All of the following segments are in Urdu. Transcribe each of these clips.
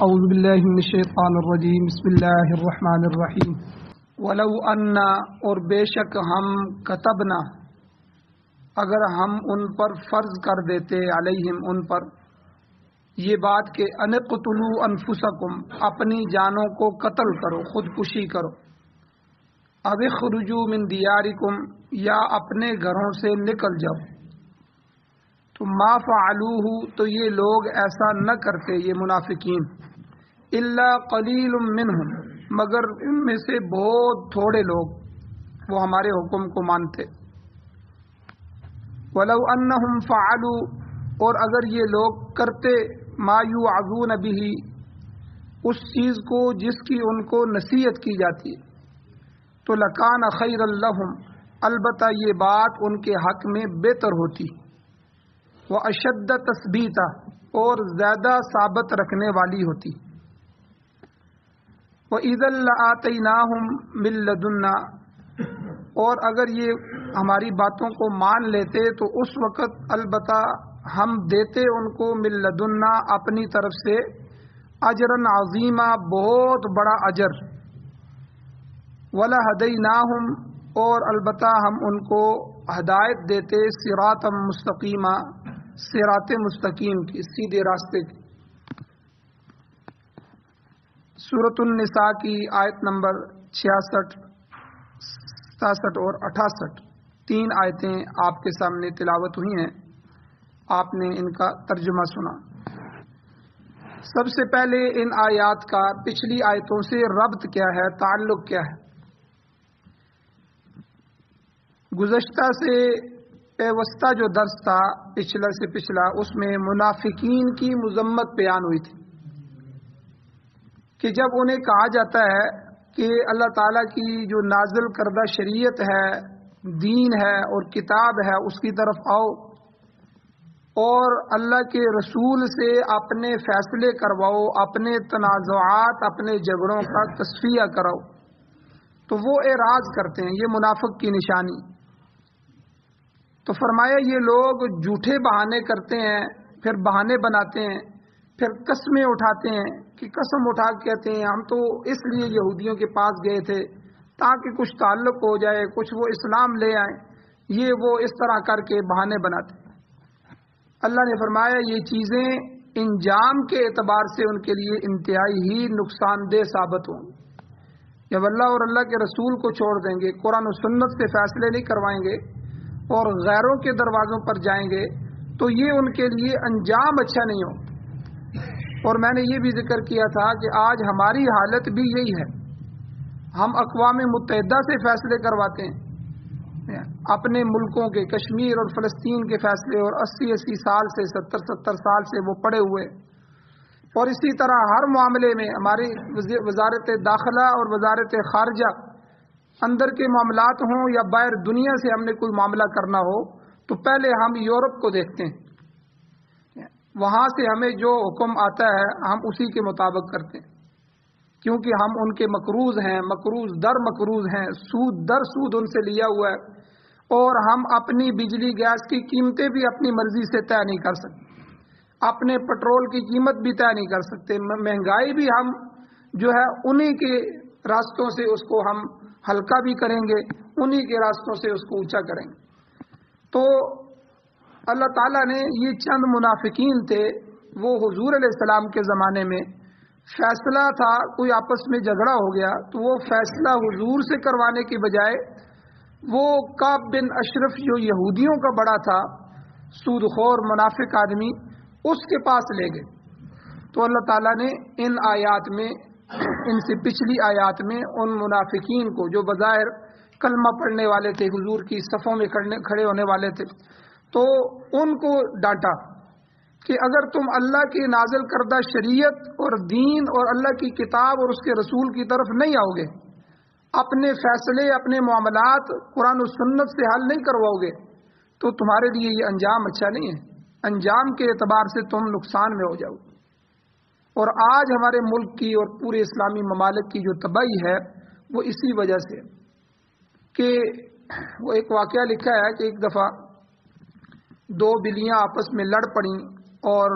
اعوذ باللہ من الشیطان الرجیم بسم اللہ الرحمن الرحیم ولو انا اور بے شک ہم کتبنا اگر ہم ان پر فرض کر دیتے علیہم ان پر یہ بات کہ ان قتلوا انفسکم اپنی جانوں کو قتل کرو خودکشی کرو او اخرجوا من دیارکم یا اپنے گھروں سے نکل جاؤ تو ما فعلوہ تو یہ لوگ ایسا نہ کرتے یہ منافقین الا قلیل منہم مگر ان میں سے بہت تھوڑے لوگ وہ ہمارے حکم کو مانتے ولو انہم فعلوا اور اگر یہ لوگ کرتے ما یوعظون بہ اس چیز کو جس کی ان کو نصیحت کی جاتی ہے تو لکان خیر لہم البتہ یہ بات ان کے حق میں بہتر ہوتی واشد تثبیتا اور زیادہ ثابت رکھنے والی ہوتی وَإِذًا لَآتَيْنَاهُمْ مِن لَّدُنَّا اور اگر یہ ہماری باتوں کو مان لیتے تو اس وقت البتہ ہم دیتے ان کو من لدنا اپنی طرف سے اجرا عظیما بہت بڑا اجر وَلَهَدَيْنَاهُمْ اور البتہ ہم ان کو ہدایت دیتے صراطا مستقیما صراط مستقیم کی سیدھے راستے کی سورۃ النساء کی آیت نمبر 66 67 اور 68 تین آیتیں آپ کے سامنے تلاوت ہوئی ہیں آپ نے ان کا ترجمہ سنا سب سے پہلے ان آیات کا پچھلی آیتوں سے ربط کیا ہے تعلق کیا ہے گزشتہ سے پیوستہ جو درس تھا پچھلا سے پچھلا اس میں منافقین کی مذمت بیان ہوئی تھی کہ جب انہیں کہا جاتا ہے کہ اللہ تعالیٰ کی جو نازل کردہ شریعت ہے دین ہے اور کتاب ہے اس کی طرف آؤ اور اللہ کے رسول سے اپنے فیصلے کرواؤ اپنے تنازعات اپنے جھگڑوں کا تصفیہ کراؤ تو وہ اعراض کرتے ہیں یہ منافق کی نشانی تو فرمایا یہ لوگ جھوٹے بہانے کرتے ہیں پھر بہانے بناتے ہیں پھر قسمیں اٹھاتے ہیں کہ قسم اٹھا کے کہتے ہیں ہم تو اس لیے یہودیوں کے پاس گئے تھے تاکہ کچھ تعلق ہو جائے کچھ وہ اسلام لے آئیں یہ وہ اس طرح کر کے بہانے بناتے ہیں اللہ نے فرمایا یہ چیزیں انجام کے اعتبار سے ان کے لیے انتہائی ہی نقصان دہ ثابت ہوں جب اللہ اور اللہ کے رسول کو چھوڑ دیں گے قرآن و سنت سے فیصلے نہیں کروائیں گے اور غیروں کے دروازوں پر جائیں گے تو یہ ان کے لیے انجام اچھا نہیں ہو اور میں نے یہ بھی ذکر کیا تھا کہ آج ہماری حالت بھی یہی ہے ہم اقوام متحدہ سے فیصلے کرواتے ہیں اپنے ملکوں کے کشمیر اور فلسطین کے فیصلے اور 80 سال سے 70 سال سے وہ پڑے ہوئے اور اسی طرح ہر معاملے میں ہماری وزارت داخلہ اور وزارت خارجہ اندر کے معاملات ہوں یا باہر دنیا سے ہم نے کوئی معاملہ کرنا ہو تو پہلے ہم یورپ کو دیکھتے ہیں وہاں سے ہمیں جو حکم آتا ہے ہم اسی کے مطابق کرتے ہیں کیونکہ ہم ان کے مقروض ہیں مقروض در مقروض ہیں سود در سود ان سے لیا ہوا ہے اور ہم اپنی بجلی گیس کی قیمتیں بھی اپنی مرضی سے طے نہیں کر سکتے اپنے پٹرول کی قیمت بھی طے نہیں کر سکتے مہنگائی بھی ہم جو ہے انہی کے راستوں سے اس کو ہم ہلکا بھی کریں گے انہی کے راستوں سے اس کو اونچا کریں گے تو اللہ تعالیٰ نے یہ چند منافقین تھے وہ حضور علیہ السلام کے زمانے میں فیصلہ تھا کوئی آپس میں جھگڑا ہو گیا تو وہ فیصلہ حضور سے کروانے کی بجائے وہ کعب بن اشرف جو یہودیوں کا بڑا تھا سود خور منافق آدمی اس کے پاس لے گئے تو اللہ تعالیٰ نے ان آیات میں ان سے پچھلی آیات میں ان منافقین کو جو بظاہر کلمہ پڑھنے والے تھے حضور کی صفوں میں کھڑے ہونے والے تھے تو ان کو ڈانٹا کہ اگر تم اللہ کی نازل کردہ شریعت اور دین اور اللہ کی کتاب اور اس کے رسول کی طرف نہیں آؤ گے اپنے فیصلے اپنے معاملات قرآن و سنت سے حل نہیں کرواؤ گے تو تمہارے لیے یہ انجام اچھا نہیں ہے انجام کے اعتبار سے تم نقصان میں ہو جاؤ اور آج ہمارے ملک کی اور پورے اسلامی ممالک کی جو تباہی ہے وہ اسی وجہ سے کہ وہ ایک واقعہ لکھا ہے کہ ایک دفعہ دو بلیاں آپس میں لڑ پڑیں اور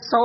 100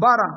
12।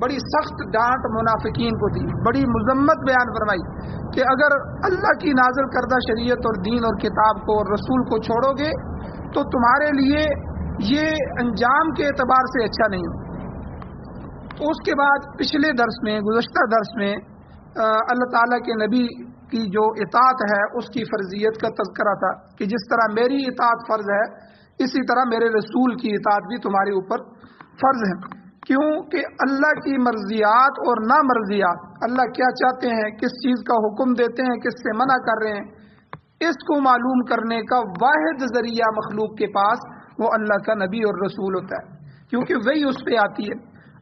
بڑی سخت ڈانٹ منافقین کو دی، بڑی مذمت بیان فرمائی کہ اگر اللہ کی نازل کردہ شریعت اور دین اور کتاب کو اور رسول کو چھوڑو گے تو تمہارے لیے یہ انجام کے اعتبار سے اچھا نہیں ہو۔ تو اس کے بعد پچھلے درس میں، گزشتہ درس میں اللہ تعالیٰ کے نبی کی جو اطاعت ہے اس کی فرضیت کا تذکرہ تھا کہ جس طرح میری اطاعت فرض ہے اسی طرح میرے رسول کی اطاعت بھی تمہارے اوپر فرض ہے۔ کیوں کہ اللہ کی مرضیات اور نامرضیات، اللہ کیا چاہتے ہیں، کس چیز کا حکم دیتے ہیں، کس سے منع کر رہے ہیں، اس کو معلوم کرنے کا واحد ذریعہ مخلوق کے پاس وہ اللہ کا نبی اور رسول ہوتا ہے، کیونکہ وہی اس پہ آتی ہے۔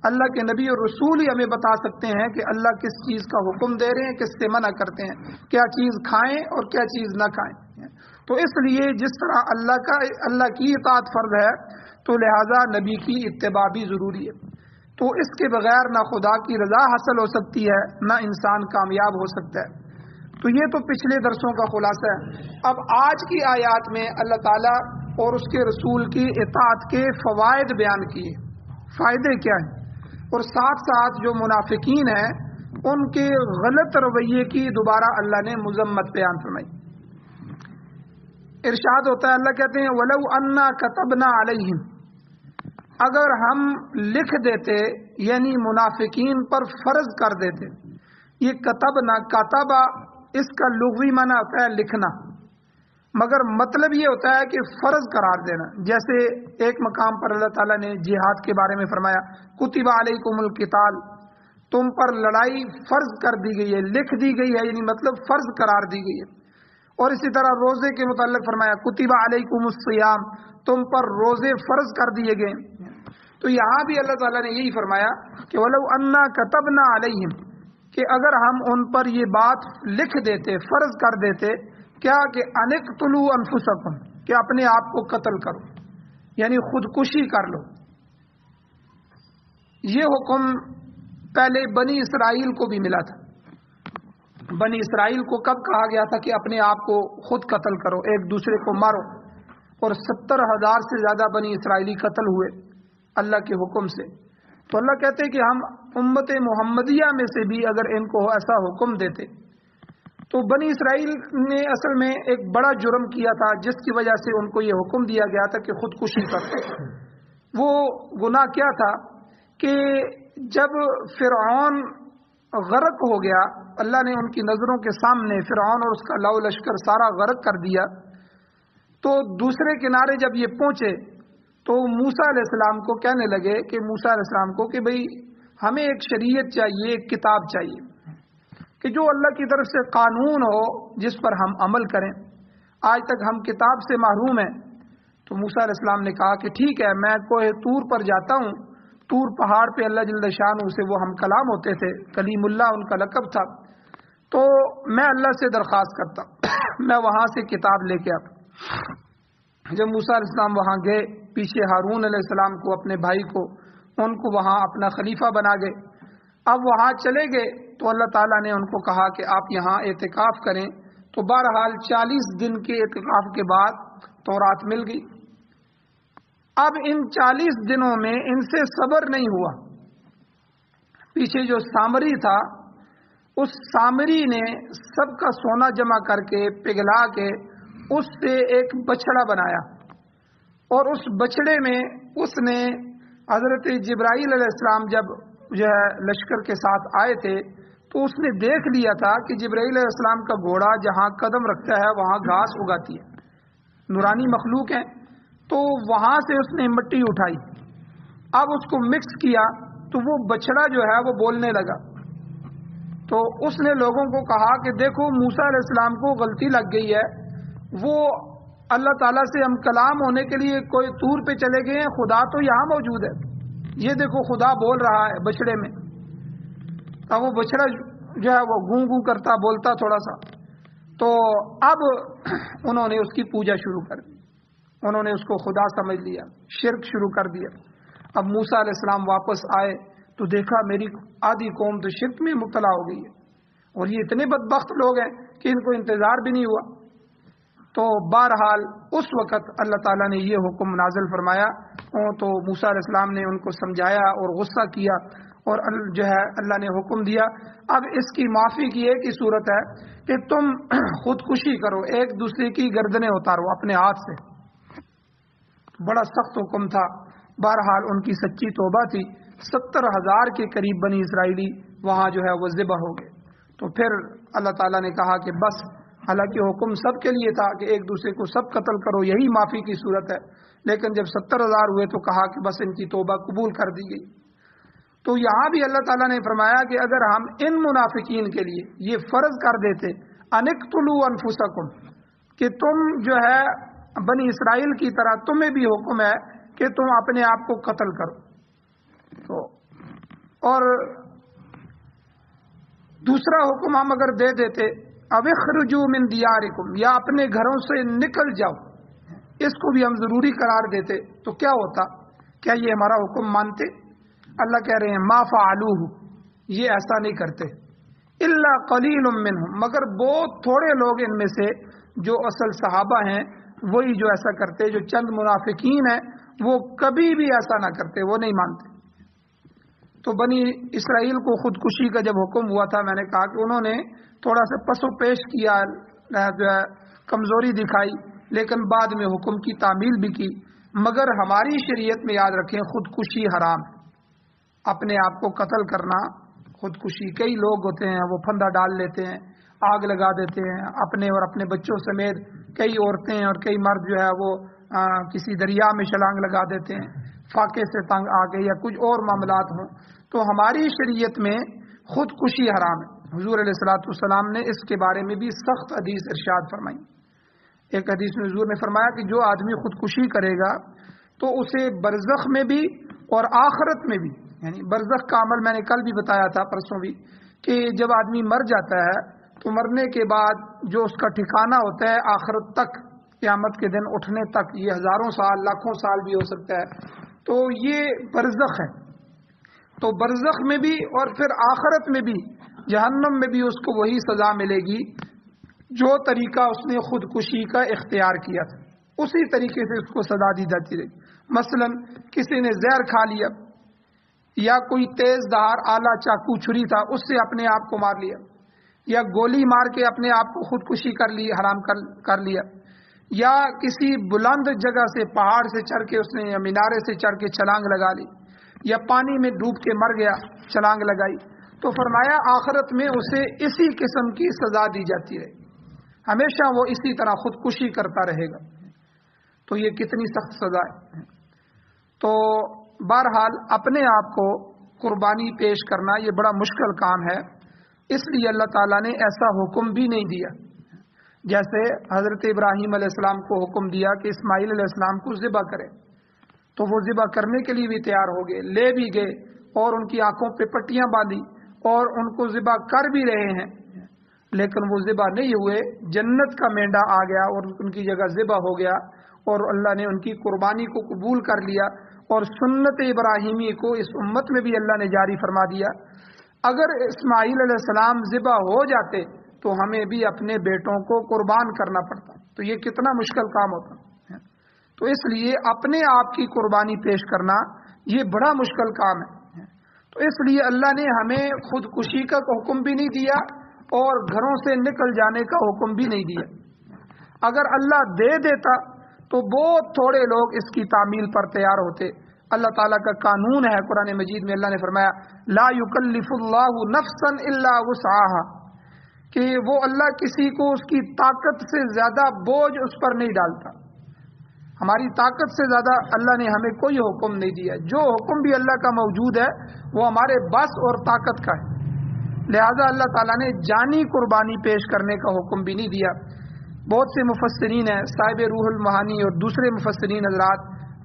اللہ کے نبی اور رسول ہی ہمیں بتا سکتے ہیں کہ اللہ کس چیز کا حکم دے رہے ہیں، کس سے منع کرتے ہیں، کیا چیز کھائیں اور کیا چیز نہ کھائیں۔ تو اس لیے جس طرح اللہ کی اطاعت فرض ہے تو لہٰذا نبی کی اتباع بھی ضروری ہے۔ تو اس کے بغیر نہ خدا کی رضا حاصل ہو سکتی ہے، نہ انسان کامیاب ہو سکتا ہے۔ تو یہ تو پچھلے درسوں کا خلاصہ ہے۔ اب آج کی آیات میں اللہ تعالیٰ اور اس کے رسول کی اطاعت کے فوائد بیان کیے، فائدے کیا ہیں، اور ساتھ ساتھ جو منافقین ہیں ان کے غلط رویے کی دوبارہ اللہ نے مذمت بیان فرمائی۔ ارشاد ہوتا ہے، اللہ کہتے ہیں وَلَوْ أَنَّا كَتَبْنَا عَلَيْهِمْ، اگر ہم لکھ دیتے یعنی منافقین پر فرض کر دیتے۔ یہ کتبنا، کاتبہ اس کا لغوی معنی ہوتا ہے لکھنا، مگر مطلب یہ ہوتا ہے کہ فرض قرار دینا۔ جیسے ایک مقام پر اللہ تعالیٰ نے جہاد کے بارے میں فرمایا کتب علیکم القتال، تم پر لڑائی فرض کر دی گئی ہے، لکھ دی گئی ہے، یعنی مطلب فرض قرار دی گئی ہے۔ اور اسی طرح روزے کے متعلق فرمایا کتب علیکم الصیام، تم پر روزے فرض کر دیے گئے۔ تو یہاں بھی اللہ تعالیٰ نے یہی فرمایا کہ وَلَوْ أَنَّا كَتَبْنَا عَلَيْهِمْ، کہ اگر ہم ان پر یہ بات لکھ دیتے، فرض کر دیتے، کیا کہ ان اقتلوا انفسکم، کہ اپنے آپ کو قتل کرو، یعنی خودکشی کر لو۔ یہ حکم پہلے بنی اسرائیل کو بھی ملا تھا۔ بنی اسرائیل کو کب کہا گیا تھا کہ اپنے آپ کو خود قتل کرو، ایک دوسرے کو مارو، اور 70,000 سے زیادہ بنی اسرائیلی قتل ہوئے اللہ کے حکم سے۔ تو اللہ کہتے ہیں کہ ہم امت محمدیہ میں سے بھی اگر ان کو ایسا حکم دیتے تو بنی اسرائیل نے اصل میں ایک بڑا جرم کیا تھا جس کی وجہ سے ان کو یہ حکم دیا گیا تھا کہ خودکشی کرتے۔ وہ گناہ کیا تھا کہ جب فرعون غرق ہو گیا، اللہ نے ان کی نظروں کے سامنے فرعون اور اس کا لو لشکر سارا غرق کر دیا، تو دوسرے کنارے جب یہ پہنچے تو موسیٰ علیہ السلام کو کہنے لگے کہ موسیٰ علیہ السلام کو کہ بھئی ہمیں ایک شریعت چاہیے، ایک کتاب چاہیے کہ جو اللہ کی طرف سے قانون ہو جس پر ہم عمل کریں۔ آج تک ہم کتاب سے محروم ہیں۔ تو موسیٰ علیہ السلام نے کہا کہ ٹھیک ہے، میں کوہ طور پر جاتا ہوں۔ طور پہاڑ پہ اللہ جل شانہ سے وہ ہم کلام ہوتے تھے، کلیم اللہ ان کا لقب تھا، تو میں اللہ سے درخواست کرتا ہوں میں وہاں سے کتاب لے کے آتا۔ جب موسیٰ علیہ السلام وہاں گئے، پیچھے ہارون علیہ السلام کو، اپنے بھائی کو، ان کو وہاں اپنا خلیفہ بنا گئے۔ اب وہاں چلے گئے تو اللہ تعالیٰ نے ان کو کہا کہ آپ یہاں اعتکاف کریں۔ تو بہرحال 40 دن کے اعتکاف کے بعد تورات مل گئی۔ اب ان 40 دنوں میں ان سے صبر نہیں ہوا۔ پیچھے جو سامری تھا، اس سامری نے سب کا سونا جمع کر کے پگھلا کے اس سے ایک بچڑا بنایا، اور اس بچڑے میں اس نے حضرت جبرائیل علیہ السلام جب جو ہے لشکر کے ساتھ آئے تھے تو اس نے دیکھ لیا تھا کہ جبرائیل علیہ السلام کا گھوڑا جہاں قدم رکھتا ہے وہاں گھاس اگاتی ہے، نورانی مخلوق ہے۔ تو وہاں سے اس نے مٹی اٹھائی، اب اس کو مکس کیا تو وہ بچڑا جو ہے وہ بولنے لگا۔ تو اس نے لوگوں کو کہا کہ دیکھو موسیٰ علیہ السلام کو غلطی لگ گئی ہے، وہ اللہ تعالیٰ سے ہم کلام ہونے کے لیے کوئی طور پہ چلے گئے ہیں، خدا تو یہاں موجود ہے، یہ دیکھو خدا بول رہا ہے بچڑے میں۔ اب وہ بچڑا جو ہے وہ گوں گوں کرتا، بولتا تھوڑا سا۔ تو اب انہوں نے اس کی پوجا شروع کر دی، انہوں نے اس کو خدا سمجھ لیا، شرک شروع کر دیا۔ اب موسیٰ علیہ السلام واپس آئے تو دیکھا میری آدھی قوم تو شرک میں مبتلا ہو گئی ہے، اور یہ اتنے بدبخت لوگ ہیں کہ ان کو انتظار بھی نہیں ہوا۔ تو بہرحال اس وقت اللہ تعالیٰ نے یہ حکم نازل فرمایا، تو موسیٰ علیہ السلام نے ان کو سمجھایا اور غصہ کیا، اور جو ہے اللہ نے حکم دیا اب اس کی معافی کی ایک ہی صورت ہے کہ تم خودکشی کرو، ایک دوسرے کی گردنیں اتارو اپنے ہاتھ سے. بڑا سخت حکم تھا. بہرحال ان کی سچی توبہ تھی. 70,000 کے قریب بنی اسرائیلی وہاں جو ہے وہ ذبح ہو گئے. تو پھر اللہ تعالیٰ نے کہا کہ بس، حالانکہ حکم سب کے لیے تھا کہ ایک دوسرے کو سب قتل کرو، یہی معافی کی صورت ہے، لیکن جب 70,000 ہوئے تو کہا کہ بس ان کی توبہ قبول کر دی گئی. تو یہاں بھی اللہ تعالیٰ نے فرمایا کہ اگر ہم ان منافقین کے لیے یہ فرض کر دیتے انقتلوا انفسکم، کہ تم جو ہے بنی اسرائیل کی طرح تمہیں بھی حکم ہے کہ تم اپنے آپ کو قتل کرو، تو اور دوسرا حکم ہم اگر دے دیتے او اخرجوا من دیارکم، یا اپنے گھروں سے نکل جاؤ، اس کو بھی ہم ضروری قرار دیتے تو کیا ہوتا؟ کیا یہ ہمارا حکم مانتے؟ اللہ کہہ رہے ہیں ما فعلوہ، یہ ایسا نہیں کرتے، الا قلیل منہم، مگر بہت تھوڑے لوگ ان میں سے جو اصل صحابہ ہیں وہی جو ایسا کرتے. جو چند منافقین ہیں وہ کبھی بھی ایسا نہ کرتے، وہ نہیں مانتے. تو بنی اسرائیل کو خودکشی کا جب حکم ہوا تھا، میں نے کہا کہ انہوں نے تھوڑا سا پس و پیش کیا، جو ہے کمزوری دکھائی، لیکن بعد میں حکم کی تعمیل بھی کی. مگر ہماری شریعت میں یاد رکھیں خودکشی حرام ہے. اپنے آپ کو قتل کرنا خودکشی. کئی لوگ ہوتے ہیں وہ پھندا ڈال لیتے ہیں، آگ لگا دیتے ہیں، اپنے اور اپنے بچوں سمیت کئی عورتیں اور کئی مرد جو ہے وہ کسی دریا میں چھلانگ لگا دیتے ہیں، فاقے سے تنگ آ گئے یا کچھ اور معاملات ہوں. تو ہماری شریعت میں خودکشی حرام ہے. حضور علیہ الصلوۃ والسلام نے اس کے بارے میں بھی سخت حدیث ارشاد فرمائی. ایک حدیث میں حضور نے فرمایا کہ جو آدمی خودکشی کرے گا تو اسے برزخ میں بھی اور آخرت میں بھی، یعنی برزخ کا عمل میں نے کل بھی بتایا تھا، پرسوں بھی، کہ جب آدمی مر جاتا ہے تو مرنے کے بعد جو اس کا ٹھکانہ ہوتا ہے آخرت تک، قیامت کے دن اٹھنے تک، یہ ہزاروں سال لاکھوں سال بھی ہو سکتا ہے، تو یہ برزخ ہے. تو برزخ میں بھی اور پھر آخرت میں بھی، جہنم میں بھی اس کو وہی سزا ملے گی جو طریقہ اس نے خودکشی کا اختیار کیا تھا، اسی طریقے سے اس کو سزا دی جاتی رہے گی. مثلا کسی نے زہر کھا لیا یا کوئی تیز دھار آلہ چاقو چھری تھا اس سے اپنے آپ کو مار لیا، یا گولی مار کے اپنے آپ کو خودکشی کر لی، حرام کر لیا، یا کسی بلند جگہ سے پہاڑ سے چڑھ کے اس نے یا مینارے سے چڑھ کے چھلانگ لگا لی، یا پانی میں ڈوب کے مر گیا، چھلانگ لگائی، تو فرمایا آخرت میں اسے اسی قسم کی سزا دی جاتی ہے، ہمیشہ وہ اسی طرح خودکشی کرتا رہے گا. تو یہ کتنی سخت سزا ہے. تو بہرحال اپنے آپ کو قربانی پیش کرنا یہ بڑا مشکل کام ہے، اس لیے اللہ تعالیٰ نے ایسا حکم بھی نہیں دیا. جیسے حضرت ابراہیم علیہ السلام کو حکم دیا کہ اسماعیل علیہ السلام کو ذبح کرے، تو وہ ذبح کرنے کے لیے بھی تیار ہو گئے، لے بھی گئے اور ان کی آنکھوں پہ پٹیاں باندھی اور ان کو ذبح کر بھی رہے ہیں، لیکن وہ ذبح نہیں ہوئے. جنت کا مینڈا آ گیا اور ان کی جگہ ذبح ہو گیا، اور اللہ نے ان کی قربانی کو قبول کر لیا، اور سنت ابراہیمی کو اس امت میں بھی اللہ نے جاری فرما دیا. اگر اسماعیل علیہ السلام ذبح ہو جاتے تو ہمیں بھی اپنے بیٹوں کو قربان کرنا پڑتا، تو یہ کتنا مشکل کام ہوتا. تو اس لیے اپنے آپ کی قربانی پیش کرنا یہ بڑا مشکل کام ہے. تو اس لیے اللہ نے ہمیں خودکشی کا حکم بھی نہیں دیا اور گھروں سے نکل جانے کا حکم بھی نہیں دیا. اگر اللہ دے دیتا تو بہت تھوڑے لوگ اس کی تعمیل پر تیار ہوتے. اللہ تعالیٰ کا قانون ہے قرآن مجید میں، اللہ نے فرمایا لا یکلف اللہ نفسا الا وسعها، کہ وہ اللہ کسی کو اس کی طاقت سے زیادہ بوجھ اس پر نہیں ڈالتا. ہماری طاقت سے زیادہ اللہ نے ہمیں کوئی حکم نہیں دیا. جو حکم بھی اللہ کا موجود ہے وہ ہمارے بس اور طاقت کا ہے. لہذا اللہ تعالیٰ نے جانی قربانی پیش کرنے کا حکم بھی نہیں دیا. بہت سے مفسرین ہیں، صاحب روح المعانی اور دوسرے مفسرین حضرات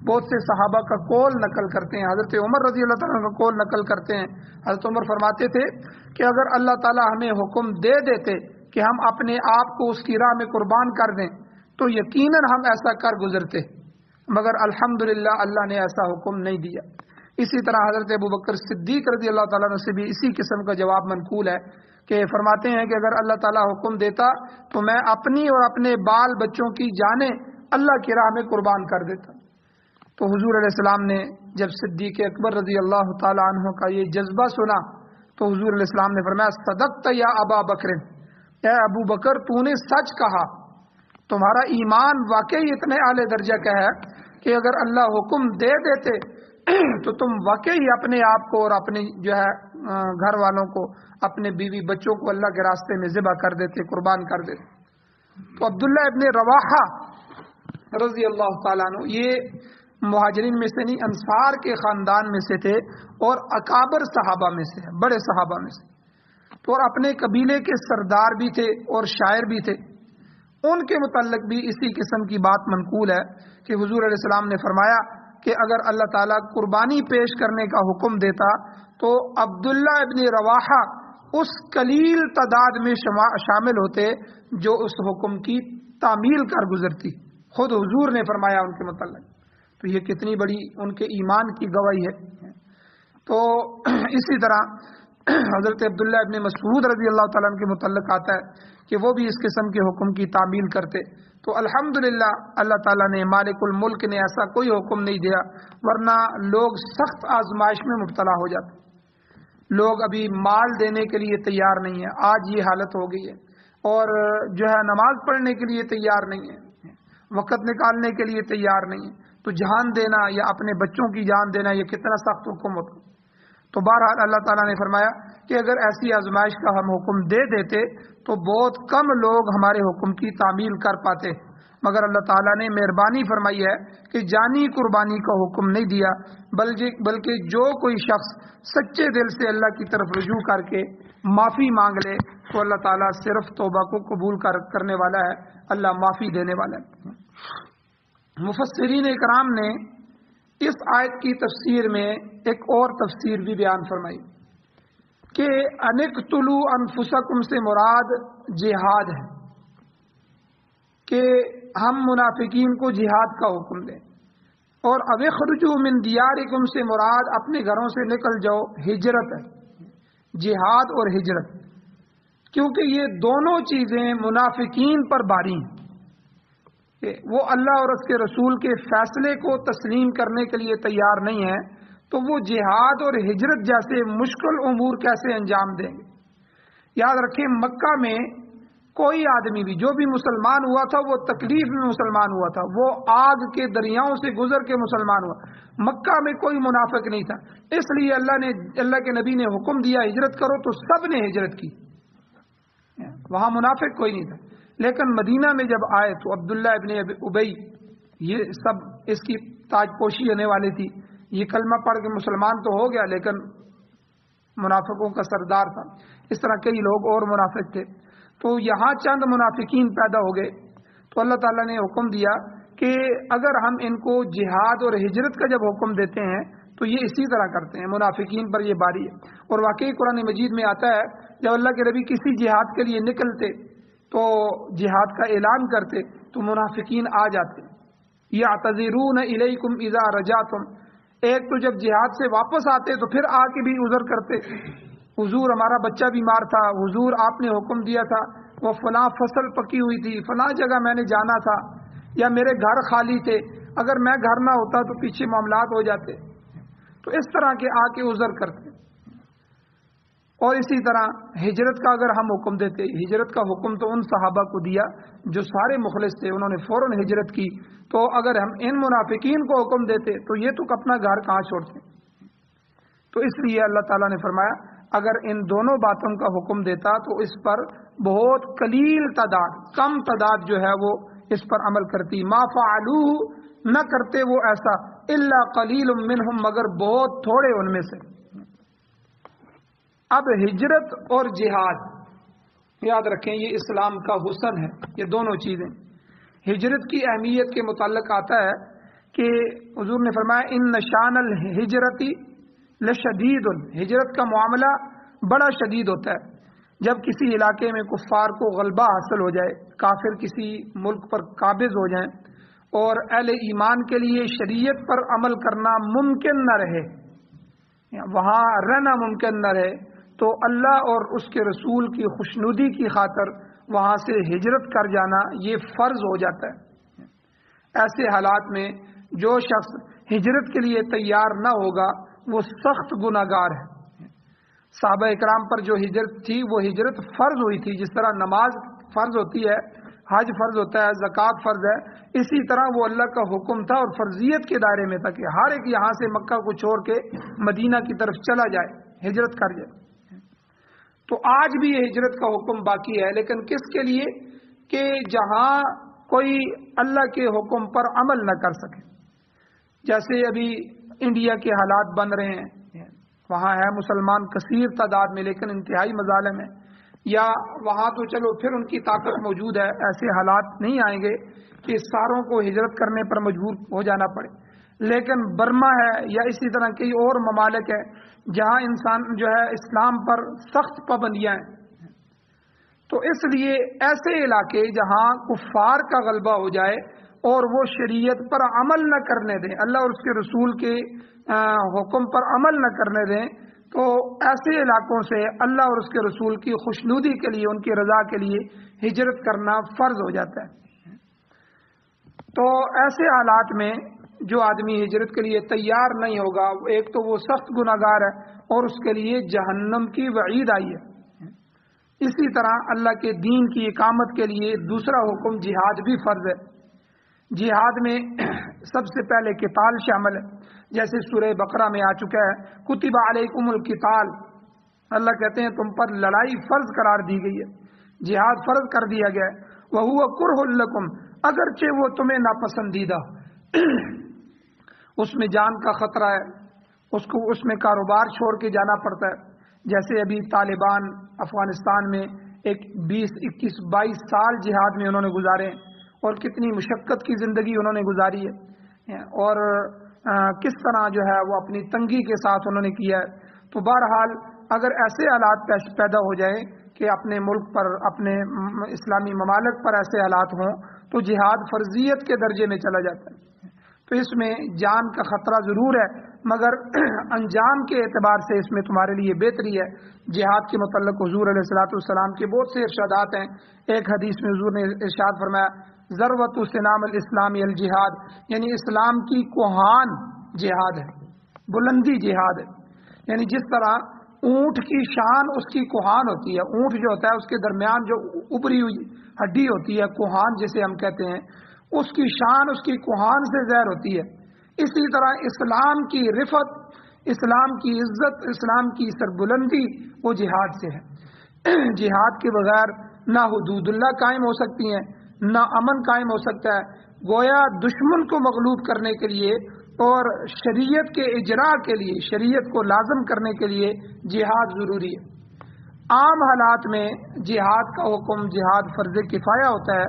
بہت سے صحابہ کا قول نقل کرتے ہیں. حضرت عمر رضی اللہ تعالیٰ کا قول نقل کرتے ہیں. حضرت عمر فرماتے تھے کہ اگر اللہ تعالیٰ ہمیں حکم دے دیتے کہ ہم اپنے آپ کو اس کی راہ میں قربان کر دیں تو یقیناً ہم ایسا کر گزرتے، مگر الحمدللہ اللہ نے ایسا حکم نہیں دیا. اسی طرح حضرت ابوبکر صدیق رضی اللہ تعالیٰ عنہ سے بھی اسی قسم کا جواب منقول ہے کہ فرماتے ہیں کہ اگر اللہ تعالیٰ حکم دیتا تو میں اپنی اور اپنے بال بچوں کی جانیں اللہ کی راہ میں قربان کر دیتا. تو حضور علیہ السلام نے جب صدیق اکبر رضی اللہ تعالی عنہ کا یہ جذبہ سنا تو حضور علیہ السلام نے فرمایا صدقت یا ابا بکر، اے ابو بکر تو نے سچ کہا، تمہارا ایمان واقعی اتنے اعلی درجہ کا ہے کہ اگر اللہ حکم دے دیتے تو تم واقعی اپنے آپ کو اور اپنے جو ہے گھر والوں کو، اپنے بیوی بچوں کو اللہ کے راستے میں ذبح کر دیتے، قربان کر دیتے۔ تو عبداللہ ابن رواحہ رضی اللہ تعالیٰ عنہ یہ مہاجرین میں سے نہیں، انصار کے خاندان میں سے تھے اور اکابر صحابہ میں سے، بڑے صحابہ میں سے، تو اور اپنے قبیلے کے سردار بھی تھے اور شاعر بھی تھے۔ ان کے متعلق بھی اسی قسم کی بات منقول ہے کہ حضور علیہ السلام نے فرمایا کہ اگر اللہ تعالیٰ قربانی پیش کرنے کا حکم دیتا تو عبداللہ ابن رواحہ اس قلیل تعداد میں شامل ہوتے جو اس حکم کی تعمیل کر گزرتی۔ خود حضور نے فرمایا ان کے متعلق، تو یہ کتنی بڑی ان کے ایمان کی گواہی ہے۔ تو اسی طرح حضرت عبداللہ ابن مسعود رضی اللہ تعالیٰ عنہ کے متعلق آتا ہے کہ وہ بھی اس قسم کے حکم کی تعمیل کرتے۔ تو الحمدللہ اللہ تعالیٰ نے، مالک الملک نے ایسا کوئی حکم نہیں دیا، ورنہ لوگ سخت آزمائش میں مبتلا ہو جاتے۔ لوگ ابھی مال دینے کے لیے تیار نہیں ہے، آج یہ حالت ہو گئی ہے، اور جو ہے نماز پڑھنے کے لیے تیار نہیں ہے، وقت نکالنے کے لیے تیار نہیں ہے، تو جان دینا یا اپنے بچوں کی جان دینا یہ کتنا سخت حکم ہوتا۔ تو بہرحال اللہ تعالیٰ نے فرمایا کہ اگر ایسی آزمائش کا ہم حکم دے دیتے تو بہت کم لوگ ہمارے حکم کی تعمیل کر پاتے، مگر اللہ تعالیٰ نے مہربانی فرمائی ہے کہ جانی قربانی کا حکم نہیں دیا، بلکہ جو کوئی شخص سچے دل سے اللہ کی طرف رجوع کر کے معافی مانگ لے تو اللہ تعالیٰ صرف توبہ کو قبول کرنے والا ہے، اللہ معافی دینے والا ہے۔ مفسرین اکرام نے اس آیت کی تفسیر میں ایک اور تفسیر بھی بیان فرمائی کہ انقتلوا انفسکم سے مراد جہاد ہے، کہ ہم منافقین کو جہاد کا حکم دیں، اور اخرجوا من دیارکم سے مراد اپنے گھروں سے نکل جاؤ، ہجرت ہے، جہاد اور ہجرت، کیونکہ یہ دونوں چیزیں منافقین پر باری ہیں کہ وہ اللہ اور اس کے رسول کے فیصلے کو تسلیم کرنے کے لیے تیار نہیں ہیں، تو وہ جہاد اور ہجرت جیسے مشکل امور کیسے انجام دیں گے۔ یاد رکھیں مکہ میں کوئی آدمی بھی جو بھی مسلمان ہوا تھا وہ تکلیف میں مسلمان ہوا تھا، وہ آگ کے دریاؤں سے گزر کے مسلمان ہوا۔ مکہ میں کوئی منافق نہیں تھا، اس لیے اللہ کے نبی نے حکم دیا ہجرت کرو تو سب نے ہجرت کی، وہاں منافق کوئی نہیں تھا۔ لیکن مدینہ میں جب آئے تو عبداللہ ابن ابی، یہ سب اس کی تاج پوشی ہونے والی تھی، یہ کلمہ پڑھ کے مسلمان تو ہو گیا لیکن منافقوں کا سردار تھا، اس طرح کئی لوگ اور منافق تھے، تو یہاں چند منافقین پیدا ہو گئے۔ تو اللہ تعالیٰ نے حکم دیا کہ اگر ہم ان کو جہاد اور ہجرت کا جب حکم دیتے ہیں تو یہ اسی طرح کرتے ہیں، منافقین پر یہ باری ہے۔ اور واقعی قرآن مجید میں آتا ہے جب اللہ کے نبی کسی جہاد کے لیے نکلتے تو جہاد کا اعلان کرتے تو منافقین آ جاتے، یعتذرون الیکم اذا رجعتم، ایک تو جب جہاد سے واپس آتے تو پھر آ کے بھی عذر کرتے، حضور ہمارا بچہ بیمار تھا، حضور آپ نے حکم دیا تھا، وہ فلاں فصل پکی ہوئی تھی، فلاں جگہ میں نے جانا تھا، یا میرے گھر خالی تھے، اگر میں گھر نہ ہوتا تو پیچھے معاملات ہو جاتے، تو اس طرح کے آ کے عذر کرتے۔ اور اسی طرح ہجرت کا اگر ہم حکم دیتے، ہجرت کا حکم تو ان صحابہ کو دیا جو سارے مخلص تھے، انہوں نے فوراً ہجرت کی، تو اگر ہم ان منافقین کو حکم دیتے تو یہ تو اپنا گھر کہاں چھوڑتے۔ تو اس لیے اللہ تعالیٰ نے فرمایا اگر ان دونوں باتوں کا حکم دیتا تو اس پر بہت قلیل تعداد، کم تعداد جو ہے وہ اس پر عمل کرتی، ما فعلوہ، نہ کرتے وہ ایسا، الا قلیل منہم، مگر بہت تھوڑے ان میں سے۔ اب ہجرت اور جہاد یاد رکھیں یہ اسلام کا حسن ہے، یہ دونوں چیزیں۔ ہجرت کی اہمیت کے متعلق آتا ہے کہ حضور نے فرمایا ان نشان الہجرتی لشدید، ہجرت کا معاملہ بڑا شدید ہوتا ہے۔ جب کسی علاقے میں کفار کو غلبہ حاصل ہو جائے، کافر کسی ملک پر قابض ہو جائیں اور اہل ایمان کے لیے شریعت پر عمل کرنا ممکن نہ رہے، وہاں رہنا ممکن نہ رہے، تو اللہ اور اس کے رسول کی خوشنودی کی خاطر وہاں سے ہجرت کر جانا یہ فرض ہو جاتا ہے۔ ایسے حالات میں جو شخص ہجرت کے لیے تیار نہ ہوگا وہ سخت گناہگار ہے۔ صحابہ اکرام پر جو ہجرت تھی وہ ہجرت فرض ہوئی تھی، جس طرح نماز فرض ہوتی ہے، حج فرض ہوتا ہے، زکوٰۃ فرض ہے، اسی طرح وہ اللہ کا حکم تھا اور فرضیت کے دائرے میں تھا کہ ہر ایک یہاں سے مکہ کو چھوڑ کے مدینہ کی طرف چلا جائے، ہجرت کر جائے۔ تو آج بھی یہ ہجرت کا حکم باقی ہے، لیکن کس کے لیے؟ کہ جہاں کوئی اللہ کے حکم پر عمل نہ کر سکے، جیسے ابھی انڈیا کے حالات بن رہے ہیں، وہاں ہے مسلمان کثیر تعداد میں لیکن انتہائی مظالم ہے، یا وہاں تو چلو پھر ان کی طاقت موجود ہے، ایسے حالات نہیں آئیں گے کہ ساروں کو ہجرت کرنے پر مجبور ہو جانا پڑے، لیکن برما ہے یا اسی طرح کئی اور ممالک ہے جہاں انسان جو ہے اسلام پر سخت پابندیاں ہیں۔ تو اس لیے ایسے علاقے جہاں کفار کا غلبہ ہو جائے اور وہ شریعت پر عمل نہ کرنے دیں، اللہ اور اس کے رسول کے حکم پر عمل نہ کرنے دیں، تو ایسے علاقوں سے اللہ اور اس کے رسول کی خوشنودی کے لیے، ان کی رضا کے لیے ہجرت کرنا فرض ہو جاتا ہے۔ تو ایسے حالات میں جو آدمی ہجرت کے لیے تیار نہیں ہوگا، ایک تو وہ سخت گناہگار ہے اور اس کے لیے جہنم کی وعید آئی ہے۔ اسی طرح اللہ کے دین کی اقامت کے لیے دوسرا حکم جہاد بھی فرض ہے۔ جہاد میں سب سے پہلے قتال شامل ہے، جیسے سورہ بقرہ میں آ چکا ہے کتب علیکم القتال، اللہ کہتے ہیں تم پر لڑائی فرض قرار دی گئی ہے، جہاد فرض کر دیا گیا ہے۔ وَهُوَ كُرْهٌ لَكُمْ، اگرچہ وہ تمہیں ناپسندیدہ، اس میں جان کا خطرہ ہے، اس میں کاروبار چھوڑ کے جانا پڑتا ہے، جیسے ابھی طالبان افغانستان میں 20 21 22 سال جہاد میں انہوں نے گزارے اور کتنی مشقت کی زندگی انہوں نے گزاری ہے، اور کس طرح جو ہے وہ اپنی تنگی کے ساتھ انہوں نے کیا ہے۔ تو بہرحال اگر ایسے حالات پیدا ہو جائیں کہ اپنے ملک پر، اپنے اسلامی ممالک پر ایسے حالات ہوں تو جہاد فرضیت کے درجے میں چلا جاتا ہے۔ تو اس میں جان کا خطرہ ضرور ہے، مگر انجام کے اعتبار سے اس میں تمہارے لیے بہتری ہے۔ جہاد کے متعلق حضور علیہ الصلوۃ والسلام کے بہت سے ارشادات ہیں۔ ایک حدیث میں حضور نے ارشاد فرمایا ذروۃ سنام الاسلام الجہاد، یعنی اسلام کی کوہان جہاد ہے، بلندی جہاد ہے، یعنی جس طرح اونٹ کی شان اس کی کوہان ہوتی ہے، اونٹ جو ہوتا ہے اس کے درمیان جو ابری ہوئی ہڈی ہوتی ہے، کوہان جسے ہم کہتے ہیں، اس کی شان اس کی کوہان سے زیر ہوتی ہے۔ اسی طرح اسلام کی رفت، اسلام کی عزت، اسلام کی سربلندی وہ جہاد سے ہے۔ جہاد کے بغیر نہ حدود اللہ قائم ہو سکتی ہیں، نہ امن قائم ہو سکتا ہے۔ گویا دشمن کو مغلوب کرنے کے لیے اور شریعت کے اجرا کے لیے، شریعت کو لازم کرنے کے لیے جہاد ضروری ہے۔ عام حالات میں جہاد کا حکم جہاد فرض کفایہ ہوتا ہے۔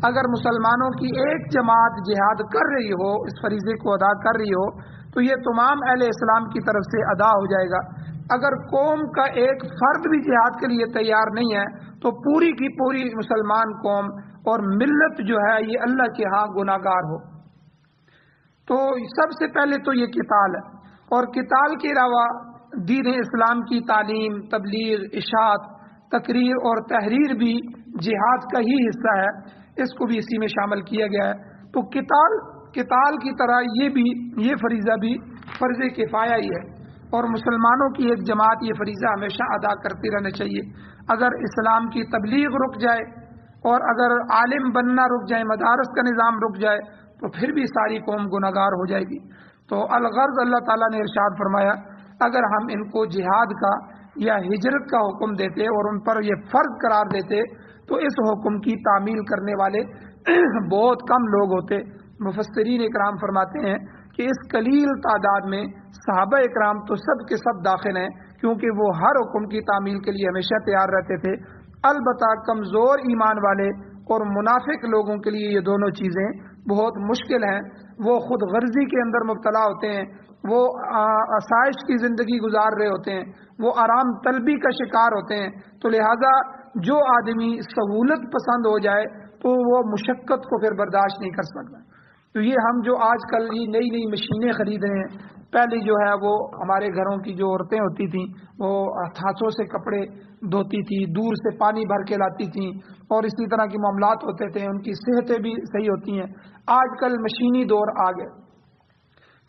اگر مسلمانوں کی ایک جماعت جہاد کر رہی ہو، اس فریضے کو ادا کر رہی ہو، تو یہ تمام اہل اسلام کی طرف سے ادا ہو جائے گا۔ اگر قوم کا ایک فرد بھی جہاد کے لیے تیار نہیں ہے تو پوری کی پوری مسلمان قوم اور ملت جو ہے یہ اللہ کے ہاں گناہگار ہو۔ تو سب سے پہلے تو یہ قتال ہے، اور قتال کے علاوہ دین اسلام کی تعلیم، تبلیغ، اشاعت، تقریر اور تحریر بھی جہاد کا ہی حصہ ہے، اس کو بھی اسی میں شامل کیا گیا ہے۔ تو قتال کی طرح یہ فریضہ بھی فرض کفایہ ہی ہے، اور مسلمانوں کی ایک جماعت یہ فریضہ ہمیشہ ادا کرتی رہنا چاہیے۔ اگر اسلام کی تبلیغ رک جائے اور اگر عالم بننا رک جائے، مدارس کا نظام رک جائے، تو پھر بھی ساری قوم گناہگار ہو جائے گی۔ تو الغرض اللہ تعالیٰ نے ارشاد فرمایا اگر ہم ان کو جہاد کا یا ہجرت کا حکم دیتے اور ان پر یہ فرض قرار دیتے تو اس حکم کی تعمیل کرنے والے بہت کم لوگ ہوتے۔ مفسرین اکرام فرماتے ہیں کہ اس قلیل تعداد میں صحابہ اکرام تو سب کے سب داخل ہیں، کیونکہ وہ ہر حکم کی تعمیل کے لیے ہمیشہ تیار رہتے تھے۔ البتہ کمزور ایمان والے اور منافق لوگوں کے لیے یہ دونوں چیزیں بہت مشکل ہیں، وہ خود غرضی کے اندر مبتلا ہوتے ہیں، وہ آسائش کی زندگی گزار رہے ہوتے ہیں، وہ آرام طلبی کا شکار ہوتے ہیں۔ تو لہذا جو آدمی سہولت پسند ہو جائے تو وہ مشقت کو پھر برداشت نہیں کر سکتا۔ تو یہ ہم جو آج کل یہ نئی نئی مشینیں خرید رہے ہیں، پہلے جو ہے وہ ہمارے گھروں کی جو عورتیں ہوتی تھیں وہ ہاتھوں سے کپڑے دھوتی تھی، دور سے پانی بھر کے لاتی تھیں، اور اسی طرح کے معاملات ہوتے تھے، ان کی صحتیں بھی صحیح ہوتی ہیں۔ آج کل مشینی دور آ گئے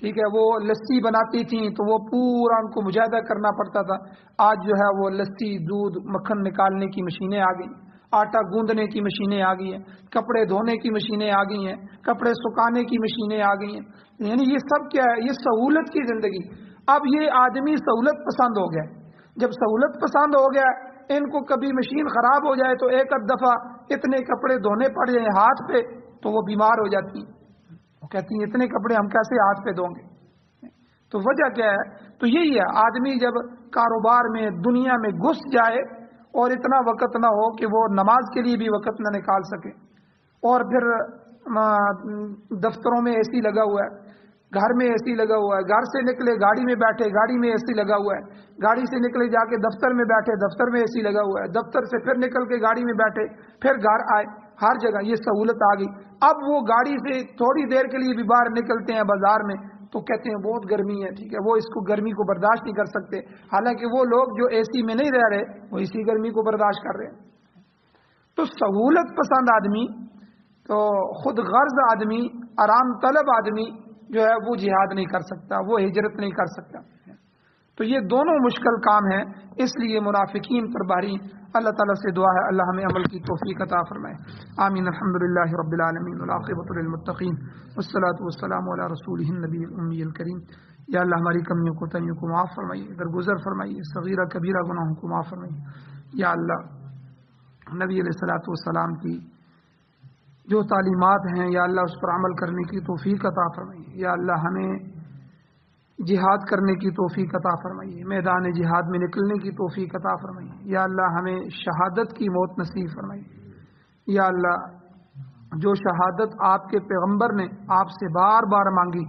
ٹھیک ہے، وہ لسی بناتی تھیں تو وہ پورا ان کو مجاہدہ کرنا پڑتا تھا. آج جو ہے وہ لسی، دودھ، مکھن نکالنے کی مشینیں آ گئی، آٹا گوندنے کی مشینیں آ گئی ہیں، کپڑے دھونے کی مشینیں آ گئی ہیں، کپڑے سکھانے کی مشینیں آ گئی ہیں. یعنی یہ سب کیا ہے؟ یہ سہولت کی زندگی. اب یہ آدمی سہولت پسند ہو گیا. جب سہولت پسند ہو گیا، ان کو کبھی مشین خراب ہو جائے تو ایک اد دفعہ اتنے کپڑے دھونے پڑ جائیں ہاتھ پہ تو وہ بیمار ہو جاتی ہیں. وہ کہتی ہیں اتنے کپڑے ہم کیسے ہاتھ پہ دھوں گے؟ تو وجہ کیا ہے؟ تو یہی ہے، آدمی جب کاروبار میں، دنیا میں گھس جائے اور اتنا وقت نہ ہو کہ وہ نماز کے لیے بھی وقت نہ نکال سکے، اور پھر دفتروں میں اے سی لگا ہوا ہے، گھر میں اے سی لگا ہوا ہے، گھر سے نکلے گاڑی میں بیٹھے، گاڑی میں اے سی لگا ہوا ہے، گاڑی سے نکلے جا کے دفتر میں بیٹھے، دفتر میں اے سی لگا ہوا ہے، دفتر سے پھر نکل کے گاڑی میں بیٹھے، پھر گھر آئے، ہر جگہ یہ سہولت آ گئی. اب وہ گاڑی سے تھوڑی دیر کے لیے بھی باہر نکلتے ہیں بازار میں تو کہتے ہیں بہت گرمی ہے. ٹھیک ہے، وہ اس کو گرمی کو برداشت نہیں کر سکتے، حالانکہ وہ لوگ جو اے سی میں نہیں رہ رہے وہ اسی گرمی کو برداشت کر رہے ہیں. تو سہولت پسند آدمی، تو خود غرض آدمی، آرام طلب آدمی جو ہے وہ جہاد نہیں کر سکتا، وہ ہجرت نہیں کر سکتا. تو یہ دونوں مشکل کام ہیں، اس لیے منافقین پر بھاری. اللہ تعالیٰ سے دعا ہے اللہ ہمیں عمل کی توفیق عطا فرمائے. آمین. الحمدللہ رب العالمین والعاقبۃ للمتقین والصلاۃ والسلام علی رسولہ النبی الامی الکریم. یا اللہ ہماری کمیوں کو تنیوں کو معاف فرمائیے، درگزر فرمائیے، صغیرہ کبیرہ گناہوں کو معاف فرمائیے. یا اللہ نبی علیہ الصلوۃ والسلام کی جو تعلیمات ہیں یا اللہ اس پر عمل کرنے کی توفیق عطا فرمائیے. یا اللہ ہمیں جہاد کرنے کی توفیق عطا فرمائیے، میدان جہاد میں نکلنے کی توفیق عطا فرمائیے. یا اللہ ہمیں شہادت کی موت نصیب فرمائیے. یا اللہ جو شہادت آپ کے پیغمبر نے آپ سے بار بار مانگی،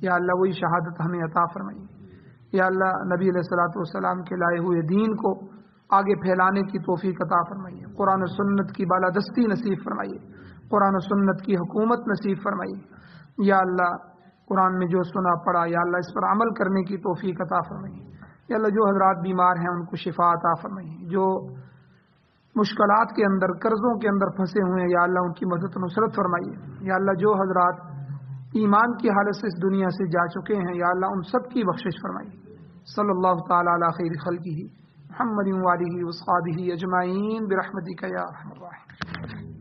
یا اللہ وہی شہادت ہمیں عطا فرمائیے. یا اللہ نبی علیہ الصلوۃ والسلام کے لائے ہوئے دین کو آگے پھیلانے کی توفیق عطا فرمائیے. قرآن و سنت کی بالادستی نصیب فرمائیے، قرآن و سنت کی حکومت نصیب فرمائیے. یا اللہ قرآن میں جو سنا پڑا یا اللہ اس پر عمل کرنے کی توفیق عطا فرمائیے. یا اللہ جو حضرات بیمار ہیں ان کو شفا عطا فرمائیے، جو مشکلات کے اندر، قرضوں کے اندر پھنسے ہوئے ہیں یا اللہ ان کی مدد نصرت فرمائیے. یا اللہ جو حضرات ایمان کی حالت سے اس دنیا سے جا چکے ہیں یا اللہ ان سب کی بخشش فرمائیے. صلی اللہ تعالی علی خیر خلقہ محمد وآلہ وصحبہ اجمعین برحمتک یا ارحم الراحمین.